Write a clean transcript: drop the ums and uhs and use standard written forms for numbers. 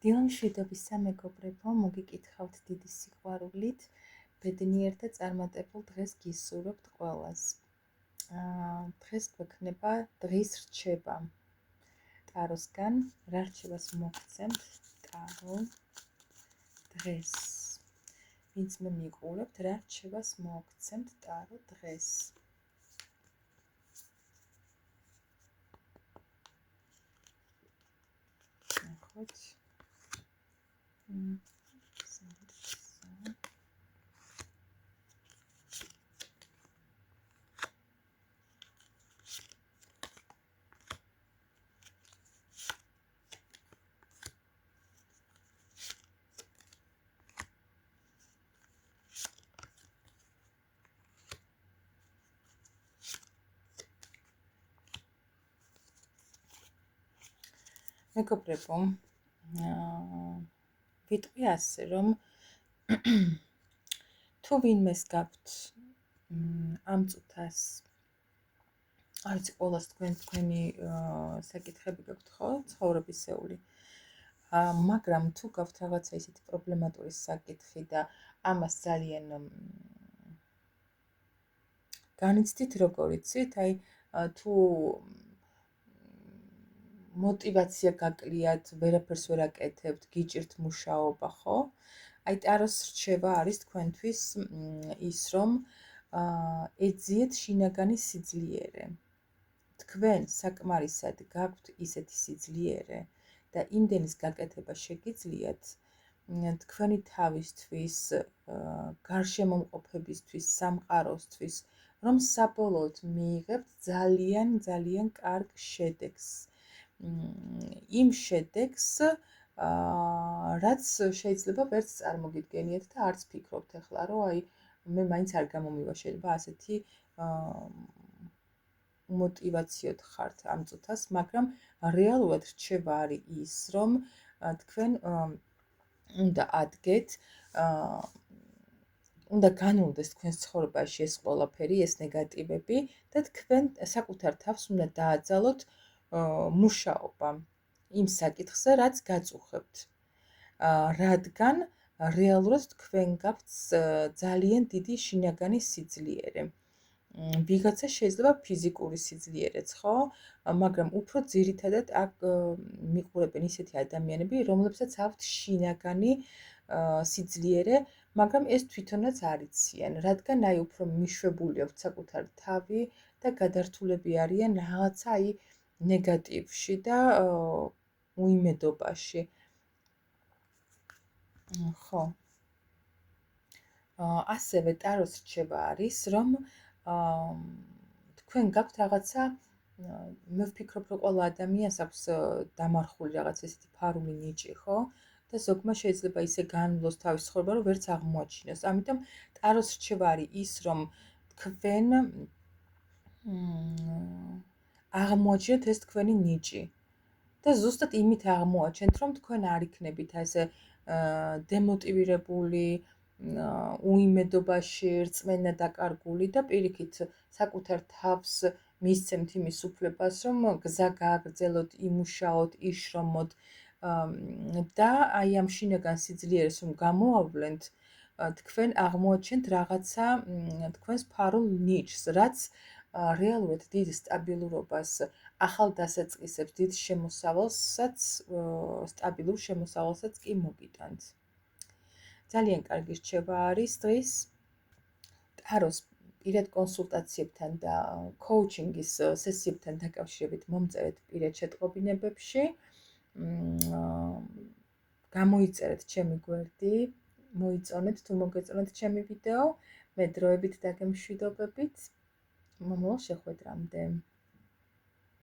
დილამშვიდობის სამეგობრებო, მოგიკითხავთ დიდი სიყვარულით, ბედნიერ და წარმატებულ დღეს გისურვებთ ყველას. დღეს გვექნება დღის რჩება. ტაროსგან რა რჩევას მოგცემთ ტარო დღეს? ვინც მე მიყურებთ, რა რჩევას მოგცემთ ტარო დღეს? ნახოთ. მეგობრებო, ვიტყვი ასე, რომ თუ ვინმეს გაქვთ ამ წუთას, არ ვიცი, ყველას თქვენი საკითხები გაქვთ ხო, ცხოვრებისეული, მაგრამ თუ გაქვთ რაღაცა ისეთი პრობლემატური საკითხი და ამას ძალიან განიცდით, როგორ იცით, აი თუ мотивация გაკლიათ, ვერაფერს ვერ აკეთებთ, გიჭირთ მუშაობა, ხო? აი ტაროს რჩევა არის თქვენთვის ის, რომ ეძიეთ შინაგანი სიძლიერე. თქვენ საკმარისად გაქვთ ისეთი სიძლიერე და იმდენის გაკეთება შეგიძლიათ თქვენი თავისთვის, გარშემომყოფებისთვის, სამყაროსთვის, რომ საბოლოოდ მიიღებთ ძალიან კარგ შედეგს. იმ შედეგს, რაც შეიძლება ვერც წარმოგიდგენიათ და არც ფიქრობთ ახლა, რომ აი მე მაინც არ გამომივა, შეიძლება ასეთი მოტივაციოდ ხართ ამ წუთას, მაგრამ რეალურად რჩება არის ის, რომ თქვენ უნდა ადგეთ, უნდა განულდეს თქვენს ცხოვრებაში ეს ყველაფერი, ეს ნეგატივები და თქვენ საკუთარ თავს უნდა დააძალოთ მუშაობა იმ საკითხზე, რაც გაწუხებთ. რადგან რეალურად თქვენ გაქვთ ძალიან დიდი შინაგანი სიძლიერე. ვიღაცა შეიძლება ფიზიკური სიძლიერეც, ხო? მაგრამ უფრო ძირითადად აქ მიყურებენ ისეთი ადამიანები, რომლებსაც აქვთ შინაგანი სიძლიერე, მაგრამ ეს თვითონაც არ იციან, რადგან აი უფრო მიშვებული აქვთ საკუთარ თავი და გადართულები არიან რაღაცა აი ნეგატივში და უიმედობაში. ხო. ასევე ტაროს რჩება არის, რომ თქვენ გაქვთ რაღაცა, მე ვფიქრობ, რომ ყველა ადამიანს აქვს დამარხული რაღაც ესეთი ფარული ნიჭი, ხო? და ზოგმა შეიძლება ისე განვლოს თავის ცხოვრება, რომ ვერც აღმოაჩინოს. ამიტომ ტაროს რჩება არის ის, რომ თქვენ აღმოაჩინოთ ეს თქვენი ნიჭი და ზუსტად იმით აღმოაჩენთ, რომ თქვენ არ იქნებით ესე დემოტივირებული, უიმედობაში, რწმენა დაკარგული და პირიქით საკუთარ თავს მისცემთ იმის უფლებას, რომ გზა გააგრძელოთ, იმუშაოთ, იშრომოთ და აი ამ შინაგან სიძლიერეს რომ გამოავლენთ, თქვენ აღმოაჩენთ რაღაცა თქვენს ფარულ ნიჭს, რაც რეალურად დიდ სტაბილურობას, ახალ დასაწყისებს, დიდ შემოსავალსაც, სტაბილურ შემოსავალსაც კი მოგიტანთ. ძალიან კარგი რჩება არის დღის ტაროს პირად კონსულტაციებთან და კოუჩინგის სესიებთან დაკავშირებით მომწერეთ პირად შეტყობინებებში. გამოიწერეთ ჩემი გვერდი, მოიწონეთ თუ მოგეწონათ ჩემი ვიდეო, მე დროებით დაგემშვიდობებით. მომავალ შეხვედრამდე.